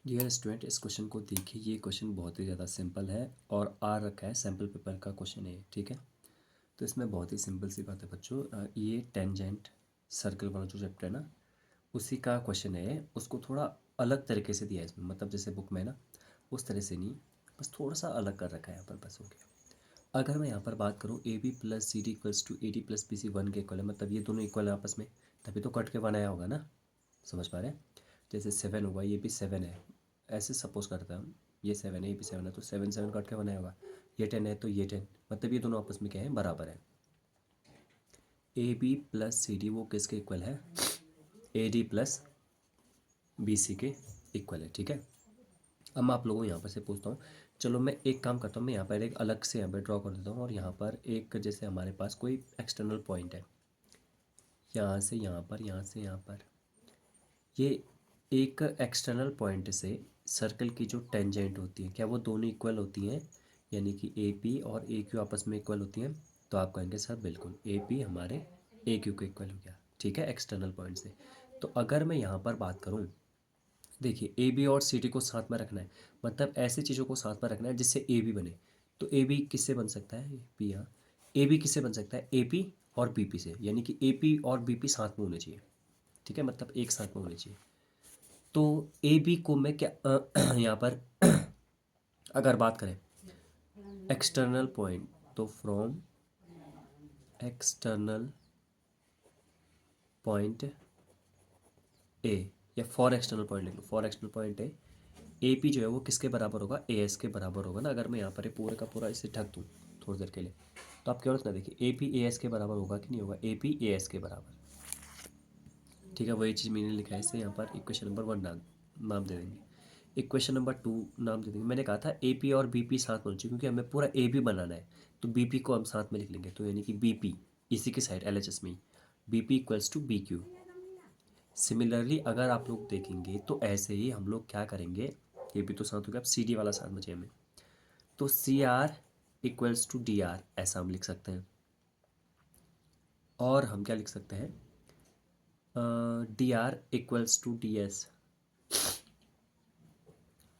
Dear student, इस question को देखिए। ये क्वेश्चन बहुत ही ज़्यादा सिंपल है और आ रखा है सैम्पल पेपर का क्वेश्चन है, ठीक है। तो इसमें बहुत ही सिंपल सी बात है बच्चों। ये टेंजेंट सर्कल वाला जो चैप्टर है ना, उसी का क्वेश्चन है। उसको थोड़ा अलग तरीके से दिया है इसमें, मतलब जैसे बुक में ना उस तरह से नहीं, बस थोड़ा सा अलग कर रखा है यहाँ पर, बस हो गया। अगर मैं यहाँ पर बात करूँ A B plus C D equals to A D plus B C one के इक्वल है, मतलब ये दोनों इक्वल है आपस में, तभी तो कट के वन आया होगा ना। समझ पा रहे हैं? जैसे 7 हुआ, ये भी 7 है, ऐसे सपोज करते हैं हम। ये 7 है, ये भी 7 है, तो 7 7 कट के बनाया होगा। ये 10 है तो ये 10, मतलब ये दोनों आपस में क्या है, बराबर है। A B plus C D वो किसके इक्वल है? A D plus B C के इक्वल है, ठीक है। अब मैं आप लोगों को यहाँ पर से पूछता हूँ। चलो मैं एक काम करता हूँ, मैं यहाँ पर एक अलग से यहाँ पर ड्रॉ कर देता हूँ, और यहाँ पर एक जैसे हमारे पास कोई एक्सटर्नल पॉइंट है, यहाँ से यहाँ पर, यहाँ से यहाँ पर, ये एक एक्सटर्नल पॉइंट से सर्कल की जो टेंजेंट होती है, क्या वो दोनों इक्वल होती हैं? यानी कि ए पी और ए क्यू आपस में इक्वल होती हैं? तो आप कहेंगे सर बिल्कुल, ए पी हमारे ए क्यू के इक्वल हो गया, ठीक है, एक्सटर्नल पॉइंट से। तो अगर मैं यहाँ पर बात करूँ, देखिए ए बी और सी डी को साथ में रखना है, मतलब ऐसी चीज़ों को साथ में रखना है जिससे ए बी बने। तो ए बी किससे बन सकता है? पी, हाँ। ए बी किससे बन सकता है? ए पी और बी पी से, यानी कि ए पी और बी पी साथ में होने चाहिए, ठीक है, मतलब एक साथ में होने चाहिए। तो ए बी को मैं क्या यहाँ पर अगर बात करें एक्सटर्नल पॉइंट, तो फ्रॉम एक्सटर्नल पॉइंट ए, या फॉर एक्सटर्नल पॉइंट लिख लो, for external point A P जो है वो किसके बराबर होगा? ए एस के बराबर होगा ना। अगर मैं यहाँ पर ये पूरे का पूरा इसे ढक दूँ थोड़ी देर के लिए, तो आप क्या रखना, देखिए ए पी ए एस के बराबर होगा कि नहीं होगा? ए पी ए एस के बराबर, ठीक है। वही चीज़ मैंने लिखा है इसे यहाँ पर। इक्वेशन नंबर 1 नाम दे देंगे, इक्वेशन नंबर 2 नाम दे देंगे। मैंने कहा था ए पी और बी पी साथ में होना चाहिए, क्योंकि हमें पूरा ए बी बनाना है, तो बी पी को हम साथ में लिख लेंगे। तो यानी कि बी पी इसी की साइड एल एच एस में ही, B P equals to B Q. Similarly अगर आप लोग देखेंगे तो ऐसे ही हम लोग क्या करेंगे, ए पी तो साथ हो गया, अब सी डी वाला साथ बचे हमें, तो C R equals to D R, ऐसा हम लिख सकते हैं। और हम क्या लिख सकते हैं, D R equals to D S.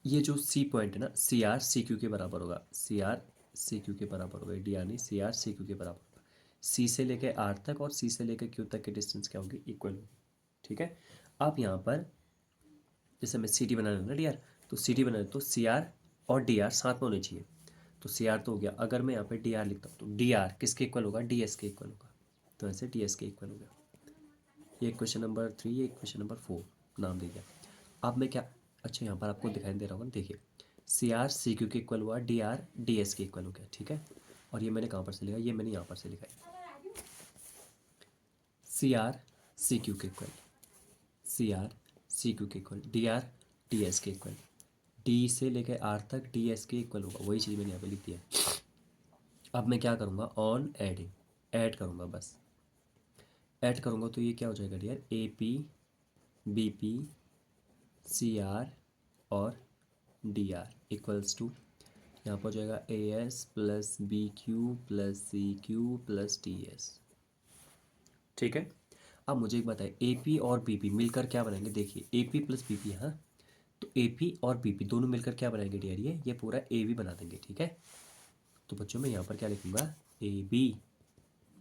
ये जो सी पॉइंट है ना, सी आर सी क्यू के बराबर होगा, सी आर सी क्यू के बराबर होगा, डी आर नहीं, सी आर सी क्यू के बराबर होगा। सी से लेकर आर तक और सी से लेकर क्यू तक की डिस्टेंस क्या होगी? इक्वल होगी, ठीक है। आप यहाँ पर जैसे मैं सी डी बना लूँगा डी आर, तो सी डी बना तो सी आर और डी आर साथ में होने चाहिए। तो सी आर तो हो गया, अगर मैं यहाँ पे डी आर लिखता हूँ तो डी आर किसके इक्वल होगा? डी एस के इक्वल होगा, तो ऐसे डी एस के इक्वल हो गया। ये क्वेश्चन नंबर 3, ये क्वेश्चन नंबर 4 नाम दे दिया। अब मैं क्या, अच्छा यहाँ पर आपको दिखाई दे रहा होगा ना, देखिए सी आर सी क्यू के इक्वल हुआ, डी आर डी एस के इक्वल हो गया, ठीक है। और ये मैंने कहाँ पर से लिखा? ये मैंने यहाँ पर से लिखा है, सी आर सी क्यू के equal, C R C Q के equal, D R D S के इक्वल, डी से लेकर आर तक डी एस के इक्वल होगा। वही चीज़ मैंने यहाँ पे लिख दिया है। अब मैं क्या करूँगा, ऑन एडिंग, ऐड करूँगा, बस ऐड करूँगा तो ये क्या हो जाएगा dear? A P B P C R और डी आर इक्वल्स टू, यहाँ पर हो जाएगा A S plus B Q plus C Q plus D S, ठीक है। अब मुझे एक बताए, ए पी और बी पी मिलकर क्या बनाएंगे? देखिए A P plus B P, हाँ, तो ए पी और बी पी दोनों मिलकर क्या बनाएंगे डियर? ये पूरा ए बी बना देंगे, ठीक है। तो बच्चों मैं यहाँ पर क्या लिखूँगा? ए बी,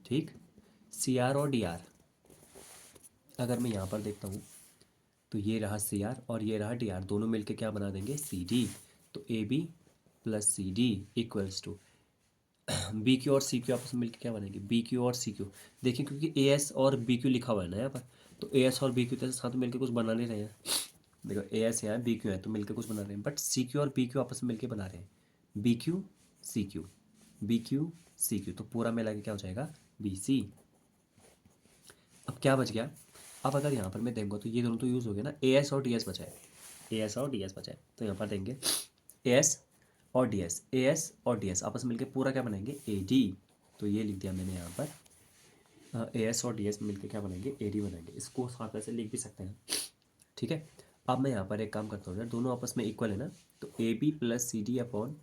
ठीक। सी आर और डी आर, अगर मैं यहाँ पर देखता हूँ तो ये रहा सी आर और ये रहा डी आर, दोनों मिलकर क्या बना देंगे? C D. तो A B plus C D equals to B Q और सी क्यू आपस में मिलकर क्या बनेंगे? बी क्यू और सी क्यू। देखिए क्योंकि ए एस और बी क्यू लिखा हुआ है ना यहाँ पर, तो ए एस और बी क्यू तो साथ में मिलकर कुछ बना नहीं रहे हैं। देखो ए एस यहाँ बी क्यू है तो मिलकर कुछ बना रहे हैं, बट सी क्यू और बी क्यू आपस में मिलकर बना रहे हैं B Q C Q, B Q C Q, तो पूरा मिला के क्या हो जाएगा? B C. अब क्या बच गया? अब अगर यहाँ पर मैं देखूँगा तो ये दोनों तो यूज़ हो गया ना, ए एस और डी एस बचा है, ए एस और डी एस बचा है, तो यहाँ पर देंगे ए एस और डी एस, ए एस और डी एस आपस में मिलकर पूरा क्या बनाएंगे? A D. तो ये लिख दिया मैंने यहाँ पर, ए एस और डी एस मिलकर क्या बनाएंगे? ए डी बनाएंगे। इसको साथ में से लिख भी सकते हैं, ठीक है। अब मैं यहाँ पर एक काम करता हूँ यार, दोनों आपस में इक्वल है ना, तो A B plus C D upon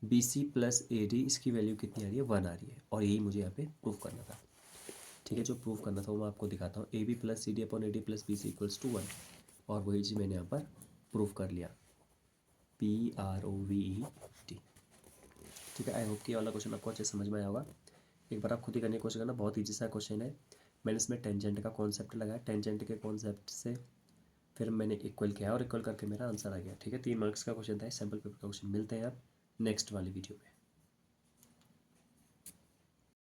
B C plus A D, इसकी वैल्यू कितनी आ रही है? 1 आ रही है, और यही मुझे यहाँ पे प्रूफ करना था, ठीक है। जो प्रूफ करना था वो मैं आपको दिखाता हूँ, A B plus C D upon A D plus B C equals to 1, और वही चीज़ मैंने यहाँ पर प्रूफ कर लिया, PROVET। ठीक है, आई होप कि ये वाला क्वेश्चन आपको अच्छे समझ में आया होगा। एक बार आप खुद ही करने की कोशिश करना, बहुत ईजी सा क्वेश्चन है। मैंने इसमें टेंजेंट का कॉन्सेप्ट लगाया, टेंजेंट के कॉन्सेप्ट से फिर मैंने इक्वल किया और इक्वल करके मेरा आंसर आ गया। ठीक है, 3 मार्क्स का क्वेश्चन था, सैम्पल पेपर का क्वेश्चन। मिलते हैं आप नेक्स्ट वाली वीडियो में।